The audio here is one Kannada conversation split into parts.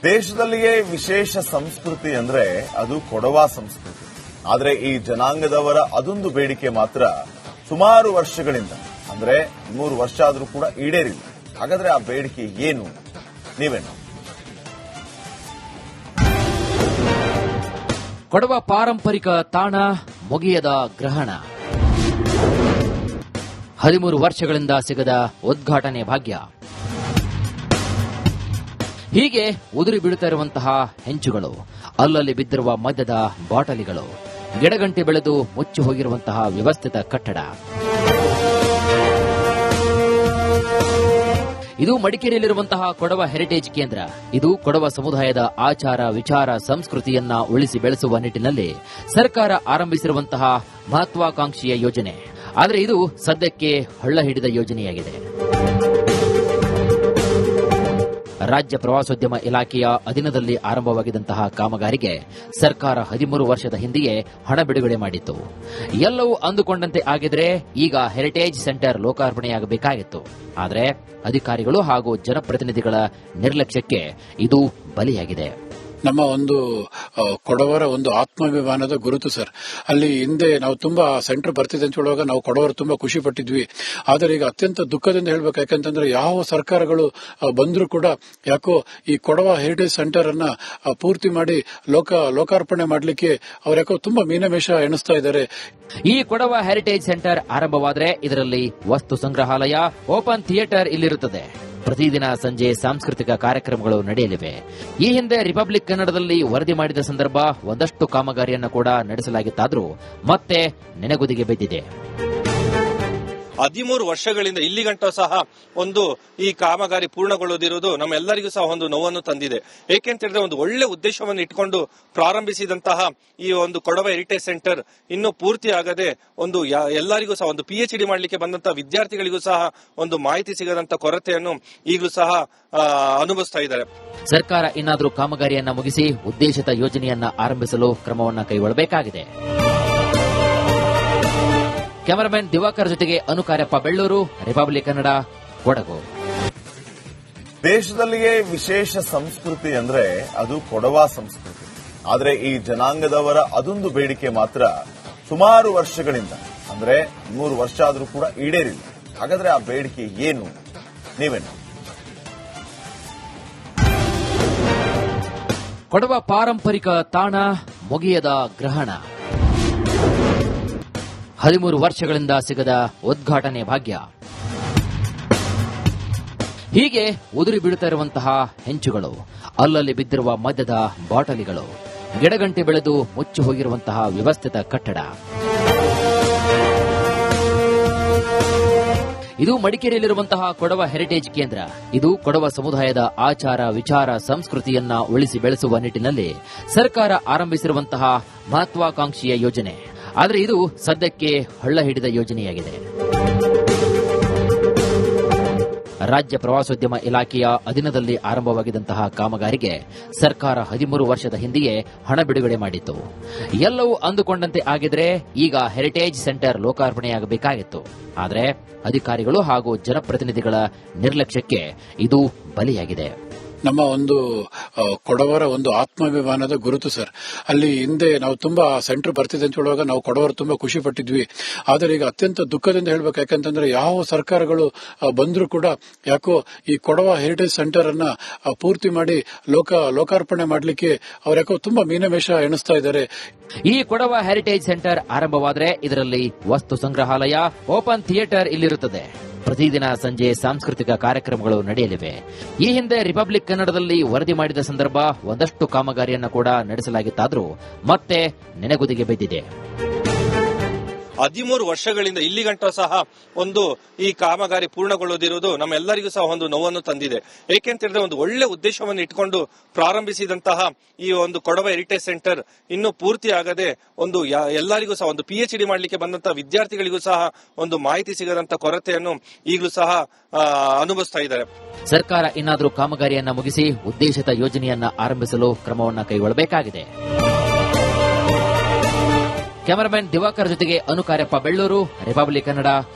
ದೇಶದಲ್ಲಿಯೇ ವಿಶೇಷ ಸಂಸ್ಕೃತಿ ಅಂದ್ರೆ ಅದು ಕೊಡವ ಸಂಸ್ಕೃತಿ. ಆದರೆ ಈ ಜನಾಂಗದವರ ಅದೊಂದು ಬೇಡಿಕೆ ಮಾತ್ರ ಸುಮಾರು ವರ್ಷಗಳಿಂದ ಅಂದ್ರೆ 3 ವರ್ಷ ಆದರೂ ಕೂಡ ಈಡೇರಿಲ್ಲ. ಹಾಗಾದ್ರೆ ಆ ಬೇಡಿಕೆ ಏನು? ನೀವೇನು? ಕೊಡವ ಪಾರಂಪರಿಕ ತಾಣ ಮುಗಿಯದ ಗ್ರಹಣ. 13 ವರ್ಷಗಳಿಂದ ಸಿಗದ ಉದ್ಘಾಟನೆ ಭಾಗ್ಯ. ಹೀಗೆ ಉದುರಿ ಬೀಳುತ್ತಿರುವಂತಹ ಹೆಂಚುಗಳು, ಅಲ್ಲಲ್ಲಿ ಬಿದ್ದಿರುವ ಮದ್ಯದ ಬಾಟಲಿಗಳು, ಗಿಡಗಂಟಿ ಬೆಳೆದು ಮುಚ್ಚಿ ಹೋಗಿರುವಂತಹ ವ್ಯವಸ್ಥಿತ ಕಟ್ಟಡ. ಇದು ಮಡಿಕೇರಿಯಲ್ಲಿರುವಂತಹ ಕೊಡವ ಹೆರಿಟೇಜ್ ಕೇಂದ್ರ. ಇದು ಕೊಡವ ಸಮುದಾಯದ ಆಚಾರ, ವಿಚಾರ, ಸಂಸ್ಕೃತಿಯನ್ನ ಉಳಿಸಿ ಬೆಳೆಸುವ ನಿಟ್ಟಿನಲ್ಲಿ ಸರ್ಕಾರ ಆರಂಭಿಸಿರುವಂತಹ ಮಹತ್ವಾಕಾಂಕ್ಷೆಯ ಯೋಜನೆ. ಆದರೆ ಇದು ಸದ್ಯಕ್ಕೆ ಹಳ್ಳ ಹಿಡಿದ ಯೋಜನೆಯಾಗಿದೆ. ರಾಜ್ಯ ಪ್ರವಾಸೋದ್ಯಮ ಇಲಾಖೆಯ ಅಧೀನದಲ್ಲಿ ಆರಂಭವಾಗಿದ್ದಂತಹ ಕಾಮಗಾರಿಗೆ ಸರ್ಕಾರ 13 ವರ್ಷದ ಹಿಂದೆಯೇ ಹಣ ಬಿಡುಗಡೆ ಮಾಡಿತ್ತು. ಎಲ್ಲವೂ ಅಂದುಕೊಂಡಂತೆ ಆಗಿದ್ರೆ ಈಗ ಹೆರಿಟೇಜ್ ಸೆಂಟರ್ ಲೋಕಾರ್ಪಣೆಯಾಗಬೇಕಾಗಿತ್ತು. ಆದರೆ ಅಧಿಕಾರಿಗಳು ಹಾಗೂ ಜನಪ್ರತಿನಿಧಿಗಳ ನಿರ್ಲಕ್ಷ್ಯಕ್ಕೆ ಇದು ಬಲಿಯಾಗಿದೆ. ನಮ್ಮ ಒಂದು ಕೊಡವರ ಒಂದು ಆತ್ಮಾಭಿಮಾನದ ಗುರುತು ಸರ್. ಅಲ್ಲಿ ಹಿಂದೆ ನಾವು ತುಂಬಾ ಸೆಂಟರ್ ಬರ್ತಿದೆ ಅಂತ ಹೇಳುವಾಗ ನಾವು ಕೊಡವರು ತುಂಬಾ ಖುಷಿ ಪಟ್ಟಿದ್ವಿ. ಆದರೆ ಈಗ ಅತ್ಯಂತ ದುಃಖದಿಂದ ಹೇಳ್ಬೇಕು, ಯಾಕಂತಂದ್ರೆ ಯಾವ ಸರ್ಕಾರಗಳು ಬಂದರೂ ಕೂಡ ಯಾಕೋ ಈ ಕೊಡವ ಹೆರಿಟೇಜ್ ಸೆಂಟರ್ ಅನ್ನ ಪೂರ್ತಿ ಮಾಡಿ ಲೋಕಾರ್ಪಣೆ ಮಾಡಲಿಕ್ಕೆ ಅವ್ರು ಯಾಕೋ ತುಂಬಾ ಮೀನಮೇಷ ಎಣಿಸ್ತಾ ಇದ್ದಾರೆ. ಈ ಕೊಡವ ಹೆರಿಟೇಜ್ ಸೆಂಟರ್ ಆರಂಭವಾದರೆ ಇದರಲ್ಲಿ ವಸ್ತು ಸಂಗ್ರಹಾಲಯ, ಓಪನ್ ಥಿಯೇಟರ್ ಇಲ್ಲಿರುತ್ತದೆ. ಪ್ರತಿದಿನ ಸಂಜೆ ಸಾಂಸ್ಕೃತಿಕ ಕಾರ್ಯಕ್ರಮಗಳು ನಡೆಯಲಿವೆ. ಈ ಹಿಂದೆ ರಿಪಬ್ಲಿಕ್ ಕನ್ನಡದಲ್ಲಿ ವರದಿ ಮಾಡಿದ ಸಂದರ್ಭ ಒಂದಷ್ಟು ಕಾಮಗಾರಿಯನ್ನು ಕೂಡ ನಡೆಸಲಾಗಿತ್ತಾದರೂ ಮತ್ತೆ ನೆನೆಗುದಿಗೆ ಬಿದ್ದಿದೆ. 13 ವರ್ಷಗಳಿಂದ ಇಲ್ಲಿಗಂಟ ಸಹ ಒಂದು ಈ ಕಾಮಗಾರಿ ಪೂರ್ಣಗೊಳ್ಳದಿರುವುದು ನಮ್ಮೆಲ್ಲರಿಗೂ ಸಹ ಒಂದು ನೋವನ್ನು ತಂದಿದೆ. ಏಕೆಂತಂದ್ರೆ ಒಂದು ಒಳ್ಳೆ ಉದ್ದೇಶವನ್ನು ಇಟ್ಕೊಂಡು ಪ್ರಾರಂಭಿಸಿದಂತಹ ಈ ಒಂದು ಕೊಡವ ಹೆರಿಟೇಜ್ ಸೆಂಟರ್ ಇನ್ನೂ ಪೂರ್ತಿ ಆಗದೆ ಒಂದು ಎಲ್ಲರಿಗೂ ಸಹ ಒಂದು PhD ಮಾಡಲಿಕ್ಕೆ ಬಂದಂತಹ ವಿದ್ಯಾರ್ಥಿಗಳಿಗೂ ಸಹ ಒಂದು ಮಾಹಿತಿ ಸಿಗದಂತ ಕೊರತೆಯನ್ನು ಈಗಲೂ ಸಹ ಅನುಭವಿಸ್ತಾ ಇದ್ದಾರೆ. ಸರ್ಕಾರ ಇನ್ನಾದರೂ ಕಾಮಗಾರಿಯನ್ನ ಮುಗಿಸಿ ಉದ್ದೇಶಿತ ಯೋಜನೆಯನ್ನ ಆರಂಭಿಸಲು ಕ್ರಮವನ್ನು ಕೈಗೊಳ್ಳಬೇಕಾಗಿದೆ. ಕ್ಯಾಮರಾಮನ್ ದಿವಾಕರ್ ಜೊತೆಗೆ ಅನುಕಾರ್ಯಪ್ಪ, ಬೆಳ್ಳೂರು, ರಿಪಬ್ಲಿಕ್ ಕನ್ನಡ, ಕೊಡಗು. ದೇಶದಲ್ಲಿಯೇ ವಿಶೇಷ ಸಂಸ್ಕೃತಿ ಅಂದ್ರೆ ಅದು ಕೊಡವ ಸಂಸ್ಕೃತಿ. ಆದರೆ ಈ ಜನಾಂಗದವರ ಅದೊಂದು ಬೇಡಿಕೆ ಮಾತ್ರ ಸುಮಾರು ವರ್ಷಗಳಿಂದ ಅಂದ್ರೆ 3 ವರ್ಷ ಆದರೂ ಕೂಡ ಈಡೇರಿಲ್ಲ. ಹಾಗಾದ್ರೆ ಆ ಬೇಡಿಕೆ ಏನು? ನೀವೇನು? ಕೊಡವ ಪಾರಂಪರಿಕ ತಾಣ ಮುಗಿಯದ ಗ್ರಹಣ. 13 ವರ್ಷಗಳಿಂದ ಸಿಗದ ಉದ್ಘಾಟನೆ ಭಾಗ್ಯ. ಹೀಗೆ ಉದುರಿ ಬೀಳುತ್ತಿರುವಂತಹ ಹೆಂಚುಗಳು, ಅಲ್ಲಲ್ಲಿ ಬಿದ್ದಿರುವ ಮದ್ಯದ ಬಾಟಲಿಗಳು, ಗಿಡಗಂಟಿ ಬೆಳೆದು ಮುಚ್ಚಿ ಹೋಗಿರುವಂತಹ ವ್ಯವಸ್ಥಿತ ಕಟ್ಟಡ. ಇದು ಮಡಿಕೇರಿಯಲ್ಲಿರುವಂತಹ ಕೊಡವ ಹೆರಿಟೇಜ್ ಕೇಂದ್ರ. ಇದು ಕೊಡವ ಸಮುದಾಯದ ಆಚಾರ, ವಿಚಾರ, ಸಂಸ್ಕೃತಿಯನ್ನ ಉಳಿಸಿ ಬೆಳೆಸುವ ನಿಟ್ಟಿನಲ್ಲಿ ಸರ್ಕಾರ ಆರಂಭಿಸಿರುವಂತಹ ಮಹತ್ವಾಕಾಂಕ್ಷೆಯ ಯೋಜನೆ. ಆದರೆ ಇದು ಸದ್ಯಕ್ಕೆ ಹಳ್ಳ ಹಿಡಿದ ಯೋಜನೆಯಾಗಿದೆ. ರಾಜ್ಯ ಪ್ರವಾಸೋದ್ಯಮ ಇಲಾಖೆಯ ಅಧೀನದಲ್ಲಿ ಆರಂಭವಾಗಿದ್ದಂತಹ ಕಾಮಗಾರಿಗೆ ಸರ್ಕಾರ 13 ವರ್ಷದ ಹಿಂದೆಯೇ ಹಣ ಬಿಡುಗಡೆ ಮಾಡಿತ್ತು. ಎಲ್ಲವೂ ಅಂದುಕೊಂಡಂತೆ ಆಗಿದ್ರೆ ಈಗ ಹೆರಿಟೇಜ್ ಸೆಂಟರ್ ಲೋಕಾರ್ಪಣೆಯಾಗಬೇಕಾಗಿತ್ತು. ಆದರೆ ಅಧಿಕಾರಿಗಳು ಹಾಗೂ ಜನಪ್ರತಿನಿಧಿಗಳ ನಿರ್ಲಕ್ಷ್ಯಕ್ಕೆ ಇದು ಬಲಿಯಾಗಿದೆ. ನಮ್ಮ ಒಂದು ಕೊಡವರ ಒಂದು ಆತ್ಮಾಭಿಮಾನದ ಗುರುತು ಸರ್. ಅಲ್ಲಿ ಹಿಂದೆ ನಾವು ತುಂಬಾ ಸೆಂಟರ್ ಬರ್ತಿದೆ ಅಂತ ಹೇಳುವಾಗ ನಾವು ಕೊಡವರು ತುಂಬಾ ಖುಷಿ ಪಟ್ಟಿದ್ವಿ. ಆದರೆ ಈಗ ಅತ್ಯಂತ ದುಃಖದಿಂದ ಹೇಳ್ಬೇಕು, ಯಾಕಂತಂದ್ರೆ ಯಾವ ಸರ್ಕಾರಗಳು ಬಂದರೂ ಕೂಡ ಯಾಕೋ ಈ ಕೊಡವ ಹೆರಿಟೇಜ್ ಸೆಂಟರ್ ಅನ್ನ ಪೂರ್ತಿ ಮಾಡಿ ಲೋಕಾರ್ಪಣೆ ಮಾಡಲಿಕ್ಕೆ ಅವ್ರು ಯಾಕೋ ತುಂಬಾ ಮೀನಮೇಷ ಎಣಿಸ್ತಾ ಇದ್ದಾರೆ. ಈ ಕೊಡವ ಹೆರಿಟೇಜ್ ಸೆಂಟರ್ ಆರಂಭವಾದರೆ ಇದರಲ್ಲಿ ವಸ್ತು ಸಂಗ್ರಹಾಲಯ, ಓಪನ್ ಥಿಯೇಟರ್ ಇಲ್ಲಿರುತ್ತದೆ. ಪ್ರತಿದಿನ ಸಂಜೆ ಸಾಂಸ್ಕೃತಿಕ ಕಾರ್ಯಕ್ರಮಗಳು ನಡೆಯಲಿವೆ. ಈ ಹಿಂದೆ ರಿಪಬ್ಲಿಕ್ ಕನ್ನಡದಲ್ಲಿ ವರದಿ ಮಾಡಿದ ಸಂದರ್ಭ ಒಂದಷ್ಟು ಕಾಮಗಾರಿಯನ್ನು ಕೂಡ ನಡೆಸಲಾಗಿತ್ತಾದರೂ ಮತ್ತೆ ನೆನೆಗುದಿಗೆ ಬಿದ್ದಿದೆ. 13 ವರ್ಷಗಳಿಂದ ಇಲ್ಲಿಗಂಟ ಸಹ ಒಂದು ಈ ಕಾಮಗಾರಿ ಪೂರ್ಣಗೊಳ್ಳದಿರುವುದು ನಮ್ಮೆಲ್ಲರಿಗೂ ಸಹ ಒಂದು ನೋವನ್ನು ತಂದಿದೆ. ಏಕೆಂತಂದ್ರೆ ಒಂದು ಒಳ್ಳೆ ಉದ್ದೇಶವನ್ನು ಇಟ್ಕೊಂಡು ಪ್ರಾರಂಭಿಸಿದಂತಹ ಈ ಒಂದು ಕೊಡವ ಹೆರಿಟೇಜ್ ಸೆಂಟರ್ ಇನ್ನೂ ಪೂರ್ತಿ ಆಗದೆ ಒಂದು ಎಲ್ಲರಿಗೂ ಸಹ ಒಂದು PhD ಮಾಡಲಿಕ್ಕೆ ಬಂದಂತಹ ವಿದ್ಯಾರ್ಥಿಗಳಿಗೂ ಸಹ ಒಂದು ಮಾಹಿತಿ ಸಿಗದಂತ ಕೊರತೆಯನ್ನು ಈಗಲೂ ಸಹ ಅನುಭವಿಸ್ತಾ ಇದ್ದಾರೆ. ಸರ್ಕಾರ ಇನ್ನಾದರೂ ಕಾಮಗಾರಿಯನ್ನ ಮುಗಿಸಿ ಉದ್ದೇಶಿತ ಯೋಜನೆಯನ್ನ ಆರಂಭಿಸಲು ಕ್ರಮವನ್ನು ಕೈಗೊಳ್ಳಬೇಕಾಗಿದೆ. ಕ್ಯಾಮರಾಮನ್ ದಿವಾಕರ್ ಜೊತೆಗೆ ಅನುಕಾರ್ಯಪ್ಪ, ಬೆಳ್ಳೂರು, ರಿಪಬ್ಲಿಕ್ ಕನ್ನಡ,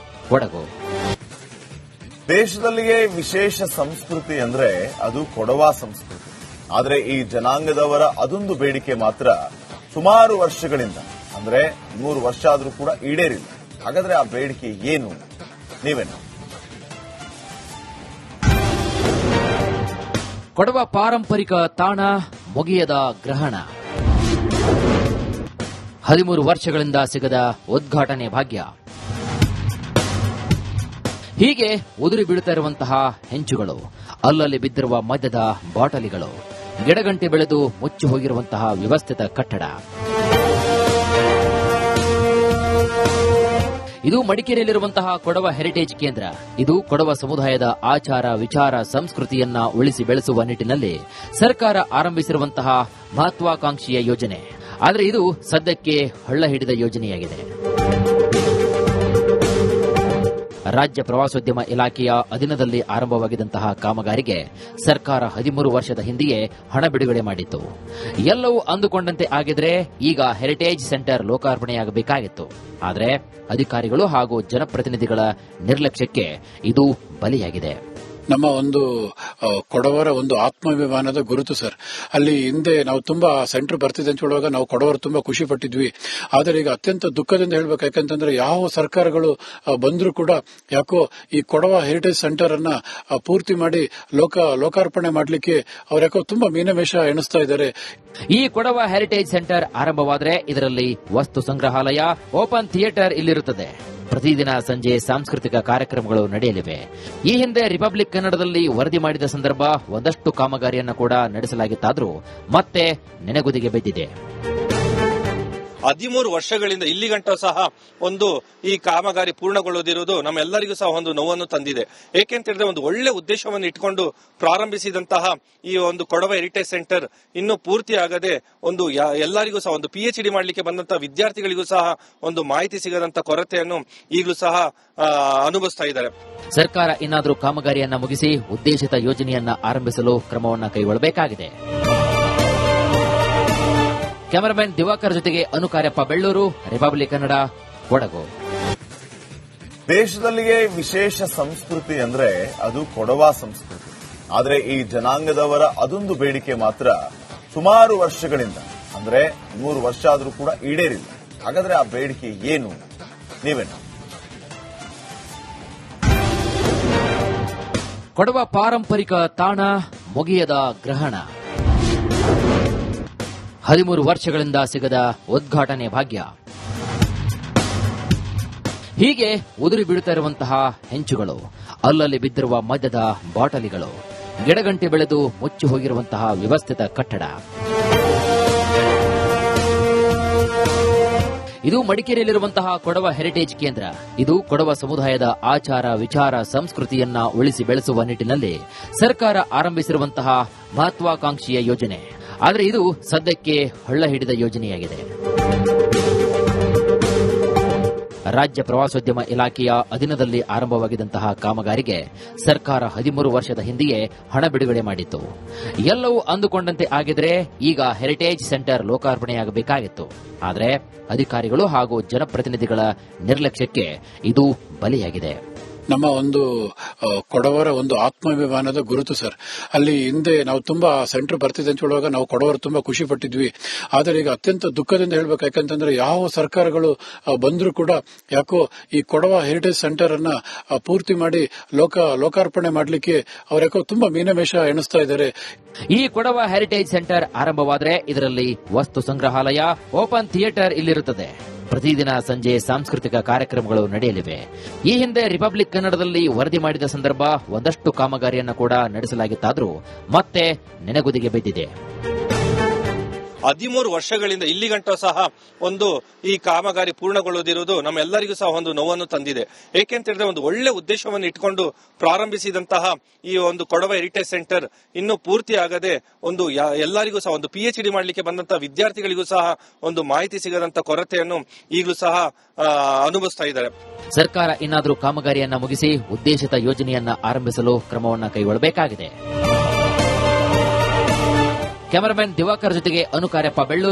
ಕೊಡಗು. ದೇಶದಲ್ಲಿಯೇ ವಿಶೇಷ ಸಂಸ್ಕೃತಿ ಅಂದ್ರೆ ಅದು ಕೊಡವ ಸಂಸ್ಕೃತಿ. ಆದರೆ ಈ ಜನಾಂಗದವರ ಅದೊಂದು ಬೇಡಿಕೆ ಮಾತ್ರ ಸುಮಾರು ವರ್ಷಗಳಿಂದ, ಅಂದ್ರೆ 3 ವರ್ಷ ಆದರೂ ಕೂಡ ಈಡೇರಿಲ್ಲ. ಹಾಗಾದ್ರೆ ಆ ಬೇಡಿಕೆ ಏನು? ನೀವೇನು? ಕೊಡವ ಪಾರಂಪರಿಕ ತಾಣ ಮುಗಿಯದ ಗ್ರಹಣ. 13 ವರ್ಷಗಳಿಂದ ಸಿಗದ ಉದ್ಘಾಟನೆ ಭಾಗ್ಯ. ಹೀಗೆ ಉದುರಿ ಬೀಳುತ್ತಾ ಇರುವಂತಹ ಹೆಂಚುಗಳು, ಅಲ್ಲಲ್ಲಿ ಬಿದ್ದಿರುವ ಮದ್ಯದ ಬಾಟಲಿಗಳು, ಗಿಡಗಂಟೆ ಬೆಳೆದು ಮುಚ್ಚಿ ಹೋಗಿರುವಂತಹ ವ್ಯವಸ್ಥಿತ ಕಟ್ಟಡ. ಇದು ಮಡಿಕೇರಿಯಲ್ಲಿರುವಂತಹ ಕೊಡವ ಹೆರಿಟೇಜ್ ಕೇಂದ್ರ. ಇದು ಕೊಡವ ಸಮುದಾಯದ ಆಚಾರ, ವಿಚಾರ, ಸಂಸ್ಕೃತಿಯನ್ನ ಉಳಿಸಿ ಬೆಳೆಸುವ ನಿಟ್ಟಿನಲ್ಲಿ ಸರ್ಕಾರ ಆರಂಭಿಸಿರುವಂತಹ ಮಹತ್ವಾಕಾಂಕ್ಷಿಯ ಯೋಜನೆ. ಆದರೆ ಇದು ಸದ್ಯಕ್ಕೆ ಹಳ್ಳ ಹಿಡಿದ ಯೋಜನೆಯಾಗಿದೆ. ರಾಜ್ಯ ಪ್ರವಾಸೋದ್ಯಮ ಇಲಾಖೆಯ ಅಧೀನದಲ್ಲಿ ಆರಂಭವಾಗಿದ್ದಂತಹ ಕಾಮಗಾರಿಗೆ ಸರ್ಕಾರ 13 ವರ್ಷದ ಹಿಂದೆಯೇ ಹಣ ಬಿಡುಗಡೆ ಮಾಡಿತ್ತು. ಎಲ್ಲವೂ ಅಂದುಕೊಂಡಂತೆ ಆಗಿದ್ರೆ ಈಗ ಹೆರಿಟೇಜ್ ಸೆಂಟರ್ ಲೋಕಾರ್ಪಣೆಯಾಗಬೇಕಾಗಿತ್ತು. ಆದರೆ ಅಧಿಕಾರಿಗಳು ಹಾಗೂ ಜನಪ್ರತಿನಿಧಿಗಳ ನಿರ್ಲಕ್ಷ್ಯಕ್ಕೆ ಇದು ಬಲಿಯಾಗಿದೆ. ನಮ್ಮ ಒಂದು ಕೊಡವರ ಒಂದು ಆತ್ಮಾಭಿಮಾನದ ಗುರುತು ಸರ್. ಅಲ್ಲಿ ಹಿಂದೆ ನಾವು ತುಂಬಾ ಸೆಂಟರ್ ಬರ್ತಿದೆ ಅಂತ ಹೇಳುವಾಗ ನಾವು ಕೊಡವರು ತುಂಬಾ ಖುಷಿ ಪಟ್ಟಿದ್ವಿ. ಆದರೆ ಈಗ ಅತ್ಯಂತ ದುಃಖದಿಂದ ಹೇಳ್ಬೇಕು, ಯಾಕಂತಂದ್ರೆ ಯಾವ ಸರ್ಕಾರಗಳು ಬಂದರೂ ಕೂಡ ಯಾಕೋ ಈ ಕೊಡವ ಹೆರಿಟೇಜ್ ಸೆಂಟರ್ ಅನ್ನ ಪೂರ್ತಿ ಮಾಡಿ ಲೋಕಾರ್ಪಣೆ ಮಾಡಲಿಕ್ಕೆ ಅವ್ರು ಯಾಕೋ ತುಂಬಾ ಮೀನಮೇಷ ಎಣಿಸ್ತಾ ಇದ್ದಾರೆ. ಈ ಕೊಡವ ಹೆರಿಟೇಜ್ ಸೆಂಟರ್ ಆರಂಭವಾದರೆ ಇದರಲ್ಲಿ ವಸ್ತು ಸಂಗ್ರಹಾಲಯ, ಓಪನ್ ಥಿಯೇಟರ್ ಇಲ್ಲಿರುತ್ತದೆ. ಪ್ರತಿದಿನ ಸಂಜೆ ಸಾಂಸ್ಕೃತಿಕ ಕಾರ್ಯಕ್ರಮಗಳು ನಡೆಯಲಿವೆ. ಈ ಹಿಂದೆ ರಿಪಬ್ಲಿಕ್ ಕನ್ನಡದಲ್ಲಿ ವರದಿ ಮಾಡಿದ ಸಂದರ್ಭ ಒಂದಷ್ಟು ಕಾಮಗಾರಿಯನ್ನು ಕೂಡ ನಡೆಸಲಾಗಿತ್ತಾದರೂ ಮತ್ತೆ ನೆನೆಗುದಿಗೆ ಬಿದ್ದಿದೆ. 13 ವರ್ಷಗಳಿಂದ ಇಲ್ಲಿಗಂಟ ಸಹ ಒಂದು ಈ ಕಾಮಗಾರಿ ಪೂರ್ಣಗೊಳ್ಳದಿರುವುದು ನಮ್ಮೆಲ್ಲರಿಗೂ ಸಹ ಒಂದು ನೋವನ್ನು ತಂದಿದೆ. ಏಕೆಂತ ಹೇಳಿದ್ರೆ ಒಂದು ಒಳ್ಳೆ ಉದ್ದೇಶವನ್ನು ಇಟ್ಕೊಂಡು ಪ್ರಾರಂಭಿಸಿದಂತಹ ಈ ಒಂದು ಕೊಡವ ಹೆರಿಟೇಜ್ ಸೆಂಟರ್ ಇನ್ನೂ ಪೂರ್ತಿ ಆಗದೆ ಒಂದು ಎಲ್ಲರಿಗೂ ಸಹ ಒಂದು PhD ಮಾಡಲಿಕ್ಕೆ ಬಂದಂತಹ ವಿದ್ಯಾರ್ಥಿಗಳಿಗೂ ಸಹ ಒಂದು ಮಾಹಿತಿ ಸಿಗದಂತ ಕೊರತೆಯನ್ನು ಈಗಲೂ ಸಹ ಅನುಭವಿಸ್ತಾ ಇದ್ದಾರೆ. ಸರ್ಕಾರ ಇನ್ನಾದರೂ ಕಾಮಗಾರಿಯನ್ನ ಮುಗಿಸಿ ಉದ್ದೇಶಿತ ಯೋಜನೆಯನ್ನ ಆರಂಭಿಸಲು ಕ್ರಮವನ್ನು ಕೈಗೊಳ್ಳಬೇಕಾಗಿದೆ. ಕ್ಯಾಮರಾಮನ್ ದಿವಾಕರ್ ಜೊತೆಗೆ ಅನುಕಾರ್ಯಪ್ಪ, ಬೆಳ್ಳೂರು, ರಿಪಬ್ಲಿಕ್ ಕನ್ನಡ, ಕೊಡಗು. ದೇಶದಲ್ಲಿಯೇ ವಿಶೇಷ ಸಂಸ್ಕೃತಿ ಅಂದ್ರೆ ಅದು ಕೊಡವ ಸಂಸ್ಕೃತಿ. ಆದರೆ ಈ ಜನಾಂಗದವರ ಅದೊಂದು ಬೇಡಿಕೆ ಮಾತ್ರ ಸುಮಾರು ವರ್ಷಗಳಿಂದ, ಅಂದ್ರೆ 3 ವರ್ಷ ಆದರೂ ಕೂಡ ಈಡೇರಿಲ್ಲ. ಹಾಗಾದ್ರೆ ಆ ಬೇಡಿಕೆ ಏನು? ನೀವೇನು? ಕೊಡವ ಪಾರಂಪರಿಕ ತಾಣ ಮುಗಿಯದ ಗ್ರಹಣ. 13 ವರ್ಷಗಳಿಂದ ಸಿಗದ ಉದ್ಘಾಟನೆ ಭಾಗ್ಯ. ಹೀಗೆ ಉದುರಿ ಬೀಳುತ್ತಾ ಇರುವಂತಹ ಹೆಂಚುಗಳು, ಅಲ್ಲಲ್ಲಿ ಬಿದ್ದಿರುವ ಮದ್ಯದ ಬಾಟಲಿಗಳು, ಗಿಡಗಂಟೆ ಬೆಳೆದು ಮುಚ್ಚಿ ಹೋಗಿರುವಂತಹ ವ್ಯವಸ್ಥಿತ ಕಟ್ಟಡ. ಇದು ಮಡಿಕೇರಿಯಲ್ಲಿರುವಂತಹ ಕೊಡವ ಹೆರಿಟೇಜ್ ಕೇಂದ್ರ. ಇದು ಕೊಡವ ಸಮುದಾಯದ ಆಚಾರ, ವಿಚಾರ, ಸಂಸ್ಕೃತಿಯನ್ನ ಉಳಿಸಿ ಬೆಳೆಸುವ ನಿಟ್ಟಿನಲ್ಲಿ ಸರ್ಕಾರ ಆರಂಭಿಸಿರುವಂತಹ ಮಹತ್ವಾಕಾಂಕ್ಷಿಯ ಯೋಜನೆ. ಆದರೆ ಇದು ಸದ್ಯಕ್ಕೆ ಹಳ್ಳ ಹಿಡಿದ ಯೋಜನೆಯಾಗಿದೆ. ರಾಜ್ಯ ಪ್ರವಾಸೋದ್ಯಮ ಇಲಾಖೆಯ ಅಧೀನದಲ್ಲಿ ಆರಂಭವಾಗಿದ್ದಂತಹ ಕಾಮಗಾರಿಗೆ ಸರ್ಕಾರ 13 ವರ್ಷದ ಹಿಂದೆಯೇ ಹಣ ಬಿಡುಗಡೆ ಮಾಡಿತ್ತು. ಎಲ್ಲವೂ ಅಂದುಕೊಂಡಂತೆ ಆಗಿದ್ರೆ ಈಗ ಹೆರಿಟೇಜ್ ಸೆಂಟರ್ ಲೋಕಾರ್ಪಣೆಯಾಗಬೇಕಾಗಿತ್ತು. ಆದರೆ ಅಧಿಕಾರಿಗಳು ಹಾಗೂ ಜನಪ್ರತಿನಿಧಿಗಳ ನಿರ್ಲಕ್ಷ್ಯಕ್ಕೆ ಇದು ಬಲಿಯಾಗಿದೆ. ನಮ್ಮ ಒಂದು ಕೊಡವರ ಒಂದು ಆತ್ಮಾಭಿಮಾನದ ಗುರುತು ಸರ್. ಅಲ್ಲಿ ಹಿಂದೆ ನಾವು ತುಂಬಾ ಸೆಂಟರ್ ಬರ್ತಿದೆ ಅಂತ ಹೇಳುವಾಗ ನಾವು ಕೊಡವರು ತುಂಬಾ ಖುಷಿ ಪಟ್ಟಿದ್ವಿ. ಆದರೆ ಈಗ ಅತ್ಯಂತ ದುಃಖದಿಂದ ಹೇಳ್ಬೇಕು, ಯಾಕಂತಂದ್ರೆ ಯಾವ ಸರ್ಕಾರಗಳು ಬಂದರೂ ಕೂಡ ಯಾಕೋ ಈ ಕೊಡವ ಹೆರಿಟೇಜ್ ಸೆಂಟರ್ ಅನ್ನ ಪೂರ್ತಿ ಮಾಡಿ ಲೋಕಾರ್ಪಣೆ ಮಾಡಲಿಕ್ಕೆ ಅವ್ರು ಯಾಕೋ ತುಂಬಾ ಮೀನಮೇಷ ಎಣಿಸ್ತಾ ಇದ್ದಾರೆ. ಈ ಕೊಡವ ಹೆರಿಟೇಜ್ ಸೆಂಟರ್ ಆರಂಭವಾದರೆ ಇದರಲ್ಲಿ ವಸ್ತು ಸಂಗ್ರಹಾಲಯ, ಓಪನ್ ಥಿಯೇಟರ್ ಇಲ್ಲಿರುತ್ತದೆ. ಪ್ರತಿದಿನ ಸಂಜೆ ಸಾಂಸ್ಕೃತಿಕ ಕಾರ್ಯಕ್ರಮಗಳು ನಡೆಯಲಿವೆ. ಈ ಹಿಂದೆ ರಿಪಬ್ಲಿಕ್ ಕನ್ನಡದಲ್ಲಿ ವರದಿ ಮಾಡಿದ ಸಂದರ್ಭ ಒಂದಷ್ಟು ಕಾಮಗಾರಿಯನ್ನು ಕೂಡ ನಡೆಸಲಾಗಿತ್ತಾದರೂ ಮತ್ತೆ ನೆನೆಗುದಿಗೆ ಬಿದ್ದಿದೆ. 13 ವರ್ಷಗಳಿಂದ ಇಲ್ಲಿಗಂಟ ಸಹ ಒಂದು ಈ ಕಾಮಗಾರಿ ಪೂರ್ಣಗೊಳ್ಳದಿರುವುದು ನಮ್ಮೆಲ್ಲರಿಗೂ ಸಹ ಒಂದು ನೋವನ್ನು ತಂದಿದೆ. ಏಕೆಂತ ಹೇಳಿದ್ರೆ ಒಂದು ಒಳ್ಳೆ ಉದ್ದೇಶವನ್ನು ಇಟ್ಕೊಂಡು ಪ್ರಾರಂಭಿಸಿದಂತಹ ಈ ಒಂದು ಕೊಡವ ಹೆರಿಟೇಜ್ ಸೆಂಟರ್ ಇನ್ನೂ ಪೂರ್ತಿ ಆಗದೆ ಒಂದು ಎಲ್ಲರಿಗೂ ಸಹ ಒಂದು PhD ಮಾಡಲಿಕ್ಕೆ ಬಂದಂತಹ ವಿದ್ಯಾರ್ಥಿಗಳಿಗೂ ಸಹ ಒಂದು ಮಾಹಿತಿ ಸಿಗದಂತ ಕೊರತೆಯನ್ನು ಈಗಲೂ ಸಹ ಅನುಭವಿಸ್ತಾ ಇದ್ದಾರೆ. ಸರ್ಕಾರ ಇನ್ನಾದರೂ ಕಾಮಗಾರಿಯನ್ನ ಮುಗಿಸಿ ಉದ್ದೇಶಿತ ಯೋಜನೆಯನ್ನ ಆರಂಭಿಸಲು ಕ್ರಮವನ್ನು ಕೈಗೊಳ್ಳಬೇಕಾಗಿದೆ. ಕ್ಯಾಮರಾಮನ್ ದಿವಾಕರ್ ಜೊತೆಗೆ ಅನುಕಾರ್ಯಪ್ಪ, ಬೆಳ್ಳೂರು.